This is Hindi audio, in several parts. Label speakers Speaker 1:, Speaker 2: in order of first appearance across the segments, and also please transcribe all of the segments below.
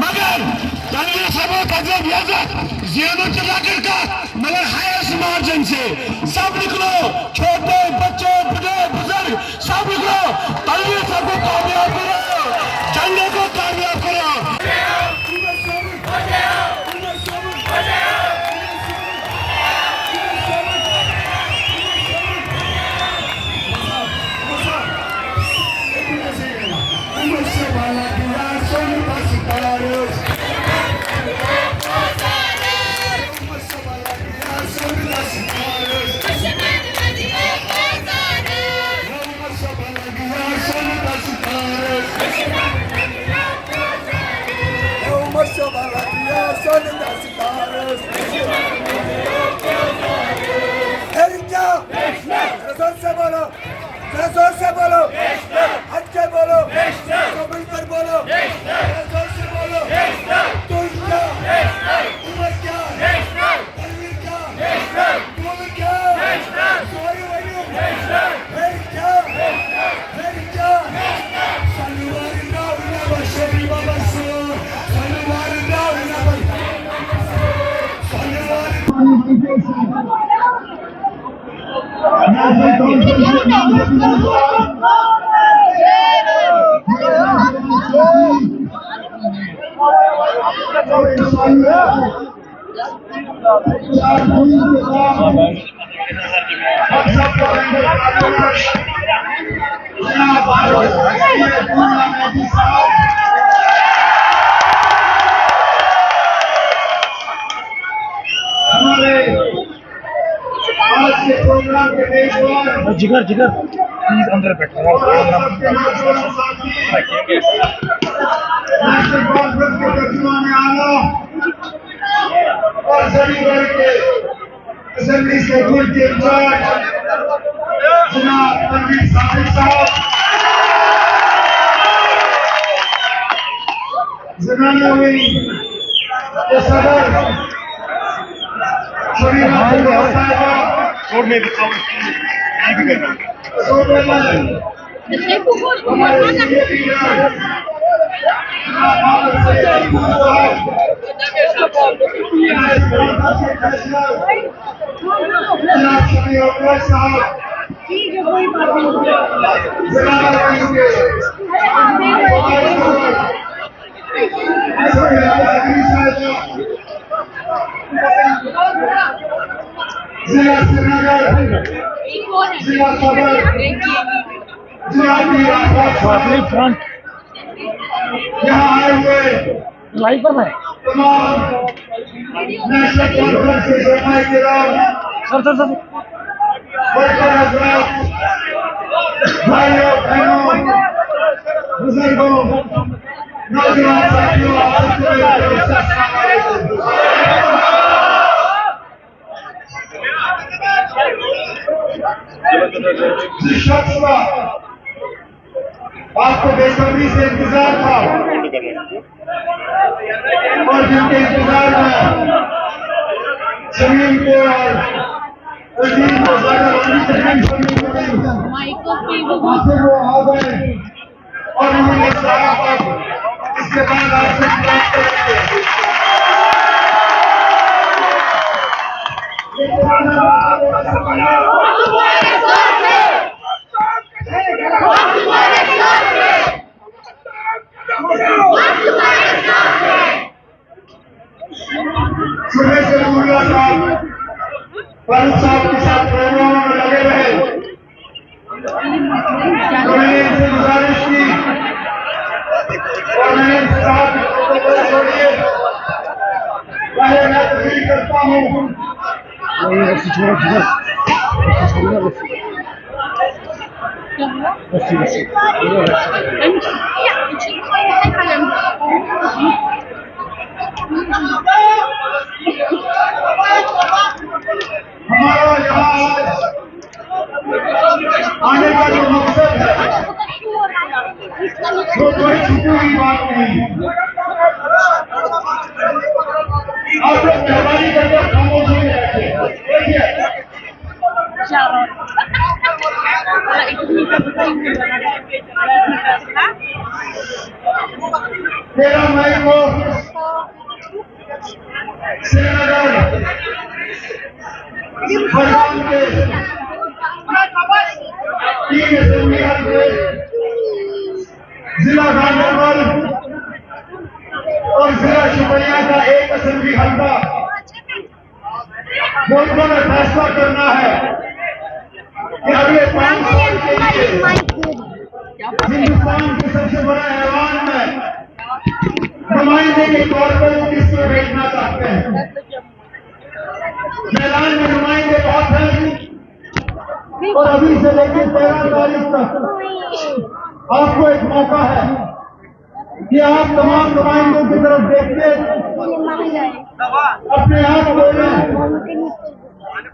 Speaker 1: मगर तनवीर साहब का जब जीवन चलाकर का मगर हाईएस्ट मार्जिन से सब निकलो, छोटे बच्चे बड़े बुजुर्ग सब निकलो, तनवीर साहब को कामयाब करो, झंडे को कामयाब करो।
Speaker 2: से बोलो, अच्छे बोलो, मिलकर बोलो, से बोलो, तुम क्या, उमर क्या, तनवीर क्या, तुम क्या, सोई वही, फिर क्या, शनिवार ना बशरी बाबा सो, शनिवार ना
Speaker 3: जिगर जिगर प्लीज अंदर बैठो
Speaker 2: और सभी वर्ग के असेंबली से गुड के इंचार्ज जनाब तनवीर साहब, जनाना हुई के सदर शरीफ
Speaker 3: छोड़ने देता हूँ
Speaker 2: जिला श्रीनगर, जिला सदर, जिला
Speaker 3: फ्रंट
Speaker 2: यहाँ आए हुए
Speaker 3: लाइव पर है
Speaker 2: तमाम नेशनल कॉन्फ्रेंस के सरमाए किराम,
Speaker 3: सर
Speaker 2: वर्कर हजरात, भाइयों बहनों, बुजुर्गों, नौजवान साथियों, जिस शख्स का आपको बेसब्री से इंतजार था और जिनके इंतजार में जमीन को और जमीन को ज्यादा लंबी तकलीफ करनी पड़ी, आखिर वो आ गए और उन्होंने सारा अब इसके बाद आपसे बात करेंगे। सुबह से मुल्ला साहब फारूक साहब के साथ प्रोग्रामों में लगे रहे, मैंने इनसे गुजारिश की और मैंने साहब छोड़िए, पहले मैं तस्वीर करता हूँ। हमारा यहाँ आने का जो मकसद है वो कोई छुपी हुई बात नहीं। आप लोग मेहरबानी करके खामोश हो बैठे। 13 मई को श्रीनगर बलराम के 3 असेंबली हल्के जिला गांधीनगर और जिला शुक्रिया का 1 असेंबली हल्का मुल्कों में फैसला करना है कि अगले 5 साल के लिए हिंदुस्तान के सबसे बड़ा ऐवान में नुमाइंदे के तौर पर वो किसको भेजना चाहते हैं। मैदान में नुमाइंदे बहुत हैं और अभी से लेकर 13 तारीख तक आपको एक मौका है कि आप तमाम नुमाइंदों की तरफ देखते अपने आप बोलें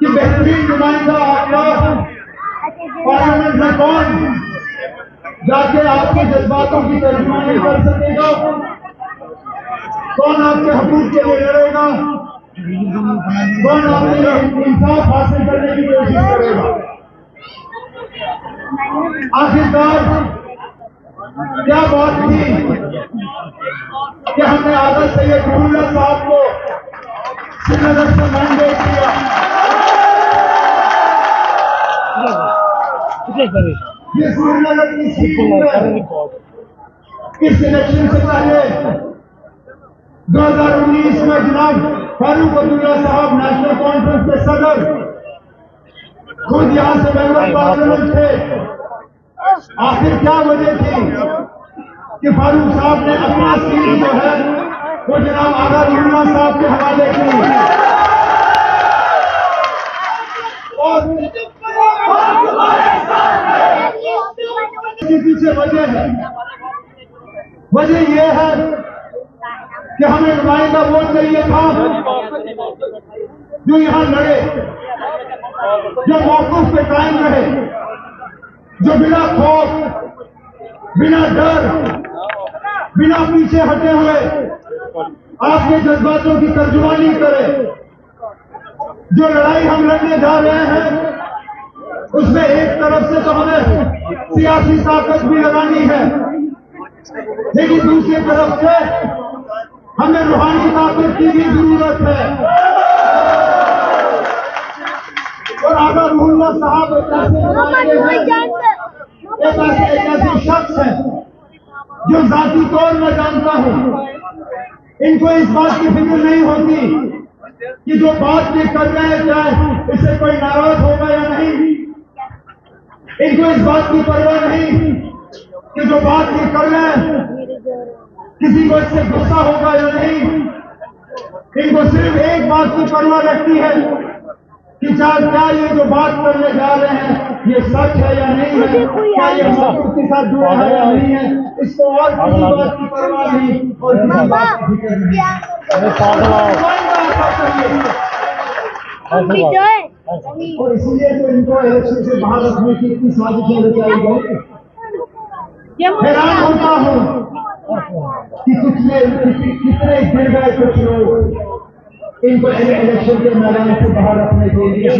Speaker 2: कि बेहतरीन नुमाइंदा आपका पार्लियामेंट में कौन जाके आपके जज्बातों की तर्जुमानी कर सकेगा, कौन आपके हकूक के लिए लड़ेगा, कौन आपके लिए इंसाफ हासिल करने की कोशिश करेगा। आखिरकार क्या बात थी कि हमने आदत सैयद रुहुल्लाह साहब को श्रीनगर से मैंडेट दिया। ये श्रीनगर की सीट में इस इलेक्शन से पहले 2019 में जनाब फारूक अब्दुल्ला साहब नेशनल कॉन्फ्रेंस के सदर खुद यहाँ से मेंबर पार्लियामेंट थे। आखिर क्या वजह थी कि फारूक साहब ने अपना सीट जो है वो जनाब आगा रुहुल्लाह साहब के हवाले की और इसके पीछे वजह यह है कि हमें नुमाइंदा वोट चाहिए था जो यहाँ लड़े, जो मौकूफ पे कायम रहे, जो बिना खौफ, बिना डर, बिना पीछे हटे हुए आपके जज्बातों की तर्जुमानी करे। जो लड़ाई हम लड़ने जा रहे हैं उसमें एक तरफ से तो हमें सियासी ताकत भी लगानी है, लेकिन दूसरी तरफ से हमें रूहानी ताकत की भी जरूरत है। और आगा रुहुल्लाह साहब एक ऐसे शख्स है जो जाती तौर में जानता हूं, इनको इस बात की फिक्र नहीं होती कि जो बात ये कर रहे हैं चाहे इससे कोई नाराज होगा या नहीं। इनको इस बात की परवाह नहीं कि जो बात ये कर रहे हैं किसी को इससे गुस्सा होगा या नहीं। इनको सिर्फ एक बात की परवाह रहती है कि क्या ये जो बात करने जा रहे हैं ये सच है या नहीं है, क्या ये मौक़िफ़ के साथ जुड़ा है या नहीं है। इसको और किसी बात की परवाह नहीं और किसी बात की फिक्र नहीं। और इसलिए तो इनको इलेक्शन से बाहर रखने की इतनी साजिशें रचाई गई। हैरान होता हूँ कि कितने गिर गए कुछ लोग इनको इलेक्शन के मैदान से बाहर रखने के लिए।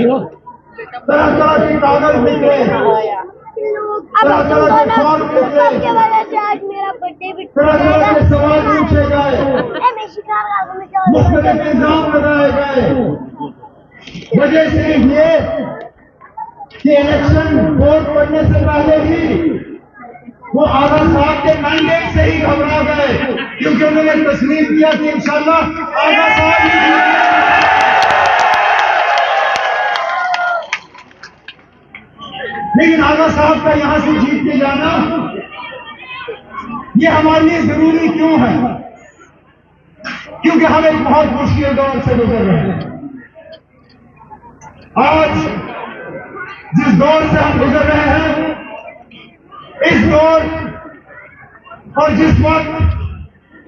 Speaker 2: तरह तरह के कागज निकले, तरह तरह के फॉर्म निकले, तरह तरह के सवाल पूछे गए, मुख्तलिफ इल्जाम लगाए गए। वजह सिर्फ ये कि इलेक्शन वोट पड़ने से पहले ही वो आगा साहब के मैंडेट से ही घबरा गए, क्योंकि उन्होंने तस्लीम किया कि इंशाल्लाह आगा साहब ही जीतेंगे। लेकिन आगा साहब का यहां से जीत के जाना ये हमारे लिए जरूरी क्यों है? क्योंकि हम एक बहुत मुश्किल दौर से गुजर रहे हैं। आज जिस दौर से हम गुजर रहे हैं, इस दौर और जिस वक्त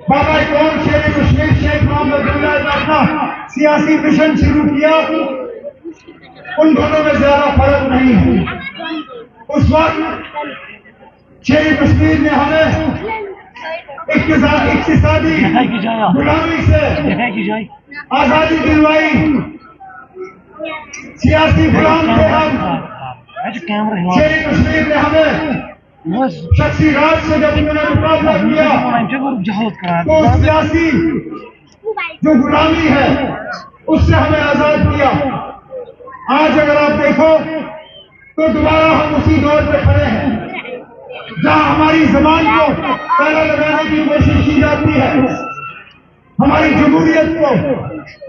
Speaker 2: बाबा कौम शेर कश्मीर शेख मोहम्मद अब्दुल्ला ने अपना सियासी मिशन शुरू किया, उन दोनों में ज्यादा फर्क नहीं है। उस वक्त शेर कश्मीर ने हमें इक्तिसादी गुलामी से आजादी दिलवाई, सियासी गुलाम थे हम,
Speaker 3: कैमरा
Speaker 2: शेर कश्मीर ने हमें
Speaker 3: बस
Speaker 2: शख्सी राज से जब उन्होंने मुकाबला किया
Speaker 3: जहाज करा
Speaker 2: तो सियासी जो गुलामी है उससे हमें आजाद किया। आज अगर आप देखो तो दोबारा हम उसी दौर पे खड़े हैं जहां हमारी जबान को ताला लगाने की कोशिश की जाती है, हमारी जमहूरियत को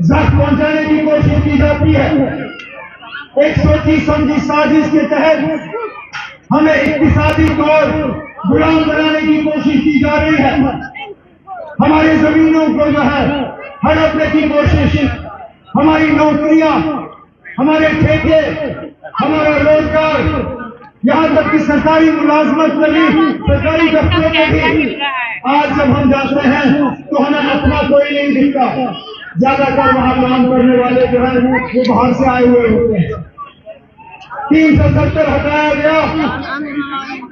Speaker 2: जख्म पहुंचाने की कोशिश की जाती है। एक सोची समझी साजिश के तहत हमें इक्तिसादी तौर गुलाम बनाने की कोशिश की जा रही है। हमारी जमीनों को जो है हड़पने की कोशिश, हमारी नौकरियां, हमारे ठेके, हमारा रोजगार, यहाँ तक कि सरकारी मुलाजमत में भी, सरकारी दफ्तरों में भी आज जब हम जाते हैं तो हमें अपना कोई नहीं दिखता। ज्यादातर वहां काम करने वाले जो है वो बाहर से आए हुए होते हैं। 370 हटाया गया,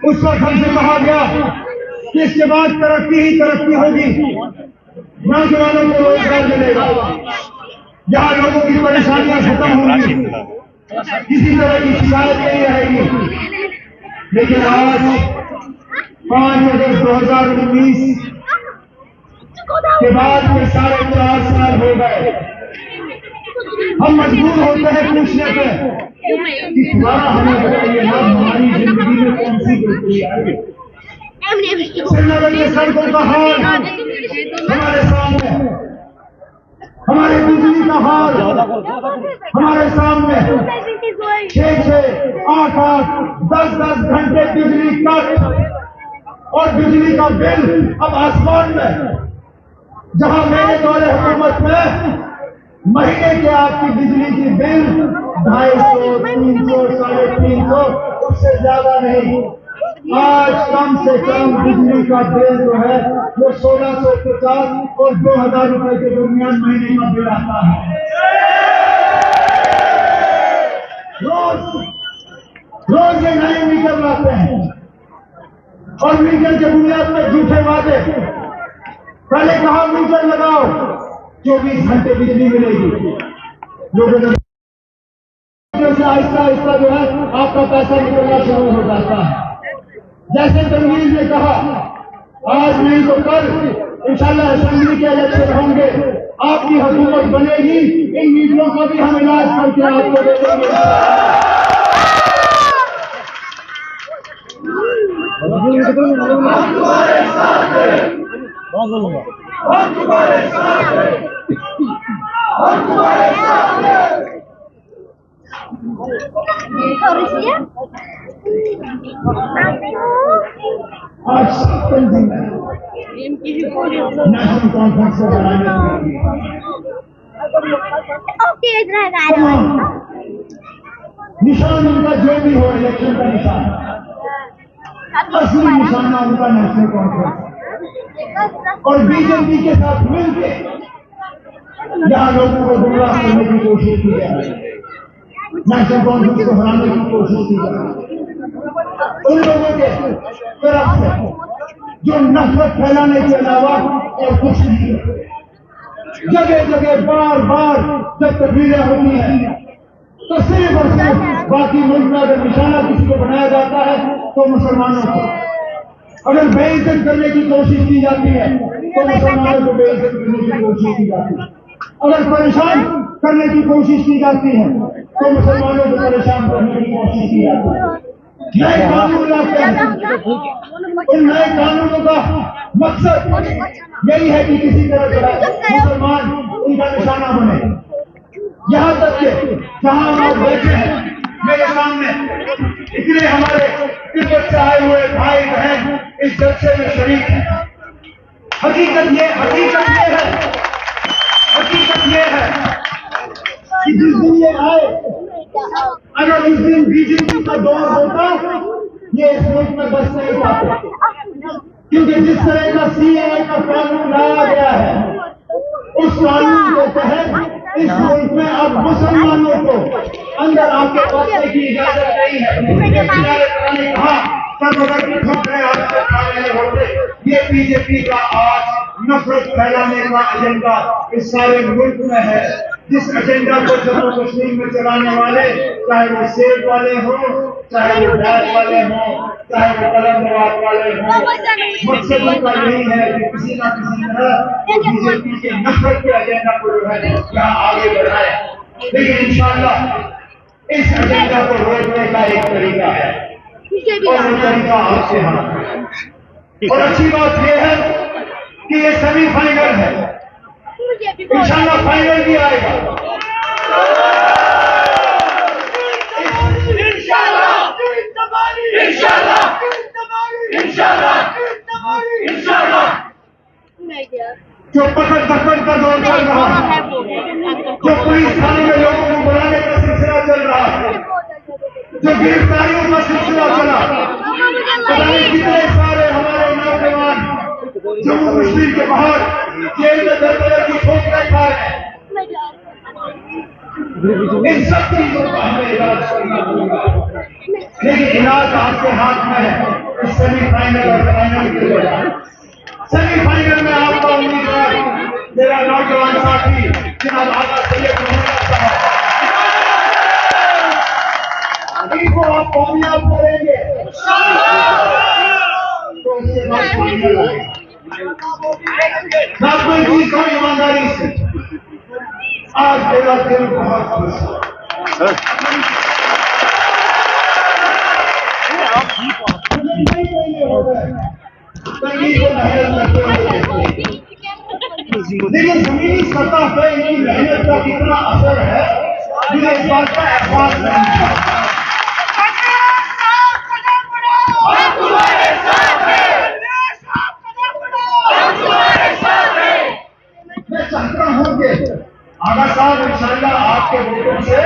Speaker 2: उस वक्त हमसे कहा गया कि इसके बाद तरक्की ही तरक्की होगी, नौजवानों को रोजगार मिलेगा, यहाँ लोगों की परेशानियां खत्म होंगी, किसी तरह की शिकायत नहीं रहेगी। लेकिन आज 5 अगस्त 2019 के बाद के 4.5 साल हो गए, हम मजबूर होते हैं पूछने पे कि तुम्हारा हमें बताइए ना हमारी जिंदगी में कौन सी बेहतरी आई। श्रीनगर के सड़कों का हाल हमारे सामने, हमारे बिजली का हाल हमारे सामने, 6-6, 8-8, 10-10 घंटे बिजली कट और बिजली का बिल अब आसमान में। जहां मेरे दौरे हुकूमत में महीने के आपकी बिजली की बिल 250, 300, 350, उससे ज्यादा नहीं। आज कम से कम बिजली का बिल जो है वो 1650 और 2000 रुपए के दरमियान महीने का बिल आता है। रोज ये नए मीटर लाते हैं और मीटर के बुनियाद पर झूठे वादे। पहले कहा मीटर लगाओ 24 घंटे बिजली मिलेगी, लोगों ने से आहिस्ता आहिस्ता जो है आपका पैसा निकलना शुरू हो जाता है। जैसे तनवीर ने कहा आज नहीं तो कल इंशाल्लाह असेंबली के इलेक्शन होंगे, आपकी हुकूमत बनेगी, इन मीटरों का भी हम इलाज करके आपको दे देंगे। आज नेशनल कॉन्फ्रेंस को बनाने निशान उनका जो भी हो, इलेक्शन का निशान, असली निशाना उनका नेशनल कॉन्फ्रेंस और बीजेपी के साथ मिलकर यहाँ लोगों को गुमराह करने की कोशिश की जा रही है, नेशनल कॉन्फ्रेंस को हराने की कोशिश की जा रही है। उन लोगों के तरफ से जो नफरत फैलाने के अलावा और कुछ नहीं है। जगह जगह बार बार जब तब्दीलियां होती हैं तो सिर्फ और सिर्फ बाकी मुल्क में अगर निशाना किसी को बनाया जाता है तो मुसलमानों को, अगर बेइज्जत करने की कोशिश की जाती है तो मुसलमानों को बेइज्जत करने की कोशिश की जाती है, अगर परेशान करने की कोशिश की जाती है तो मुसलमानों को परेशान करने की कोशिश की जाती है। नए कानून लाते हैं, उन नए कानूनों का मकसद यही है कि किसी तरह मुसलमान उनका निशाना बने। यहाँ तक कि जहाँ हम बैठे हैं मेरे सामने इतने हमारे तिब्बत से आए हुए भाई बहन इस जलसे में शरीक हैं। हकीकत ये है कि जिस दिन ये आए, अगर उस दिन बीजेपी का दौर होता ये इस मुल्क में बस नहीं पाते, क्योंकि जिस तरह का सीएए का कानून लाया गया है उस कानून के तहत इस मुल्क में अब मुसलमानों को अंदर आके पहुंचने की इजाजत नहीं है। कहा ये बीजेपी का आज नफरत फैलाने का एजेंडा इस सारे मुल्क में है। जिस एजेंडा को जम्मू कश्मीर में चलाने वाले, चाहे वो सेब वाले हों, चाहे वो बैग वाले हों, चाहे वो कलम दवात वाले हों, मकसद उनका यही है कि किसी ना किसी तरह बीजेपी के नफरत के एजेंडा को जो है यहाँ आगे बढ़ाए। लेकिन इंशाअल्लाह इस एजेंडा को रोकने का एक तरीका है और वो तरीका आपसे हाथ है। और अच्छी बात यह है कि ये सेमीफाइनल है, इंशाअल्लाह फाइनल भी आएगा। जो पकड़ पकड़ का दौर चल रहा है, जो पुलिस थाने में लोगों को बुलाने का सिलसिला चल रहा है, जो गिरफ्तारियों का सिलसिला चला, पता नहीं कितने सारे हमारे नौजवान जम्मू कश्मीर के बाहर जेल में दर की ठोकरें खा रहे हैं। इन सब चीजों का हमें इलाज करना होगा, लेकिन इलाज आपके हाथ में है। इस सेमीफाइनल और फाइनल के दौरान सेमीफाइनल में आपका उम्मीदवार मेरा नौजवान साथी जनाब आगा सैयद मोहम्मद साहब, इनको आप कामयाब करेंगे तो उसके बाद फाइनल आएगा। मैं कोई चीज को ईमानदारी से आज मेरा दिल बहुत खुश है। लेकिन जमीनी सतह पर इनकी मेहनत का कितना असर है मुझे इस बात का एहसास नहीं है। मैं चाहता हूं कि आगा साहब इंशाअल्लाह आपके वोटों से